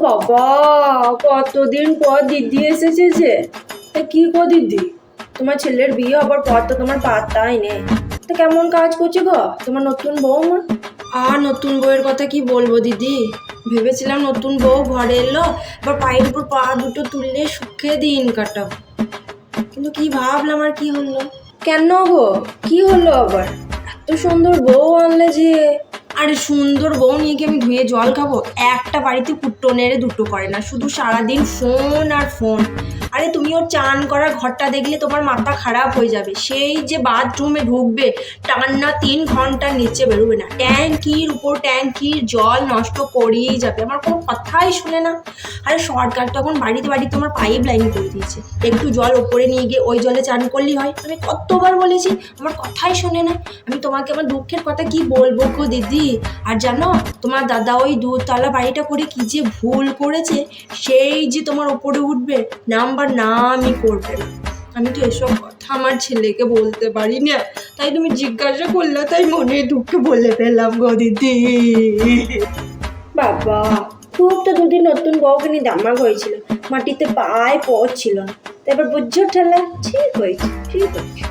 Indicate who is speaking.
Speaker 1: বাবা, কতদিন পর দিদি এসেছে যে। তা কি গো দিদি, তোমার ছেলের বিয়ে হবার পর তো তোমার পাত্তাই নেই। তা কেমন কাজ করছে গো তোমার নতুন বৌমা? আর নতুন বউয়ের কথা কি বলবো দিদি, ভেবেছিলাম নতুন বউ ঘরে এলো এবার পায়ের উপর পা দুটো তুললে সুখে দিন কাটাবো, কিন্তু কি ভাবলাম আর কি হলো। কেন গো, কি হলো আবার? এত সুন্দর বউ আনলে যে। আরে সুন্দর বউ নিয়ে কি আমি ধুয়ে জল খাবো? একটা বাড়িতে কুট্টো নেড়ে দুটো করে না, শুধু সারাদিন ফোন আর ফোন। আরে তুমি ওর চান করা ঘরটা দেখলে তোমার মাথা খারাপ হয়ে যাবে। সেই যে বাথরুমে ঢুকবে টান্না 3 ঘন্টার নিচে বেরোবে না, ট্যাঙ্কির উপর ট্যাঙ্কির জল নষ্ট করেই যাবে, আমার কোনো কথাই শুনে না। আরে সরকার তখন বাড়িতে বাড়িতে তোমার পাইপ লাইন করে দিয়েছে, একটু জল ওপরে নিয়ে গিয়ে ওই জলে চান করলেই হয়। আমি কতবার বলেছি, আমার কথাই শোনে না। আমি তোমাকে আমার দুঃখের কথা কি বলবো গো দিদি। আর জানো, তোমার দাদা ওই 2 তলা বাড়িটা করে কি যে ভুল করেছে, সেই যে তোমার ওপরে উঠবে নাম্বার নামই করবে না। আমি তো এসব কথা আমার ছেলেকে বলতে পারি না, তাই তুমি জিজ্ঞাসা করলে তাই মনে দুঃখে বলে ফেললাম গো দিদি। বাবা, খুব তো দুদিন নতুন বউকে নিয়ে দামাক হয়েছিল, মাটিতে পায়ে পড়ছিল না, তারপর বুঝছো ঠেলা ঠিক হয়েছে, ঠিক হয়েছে।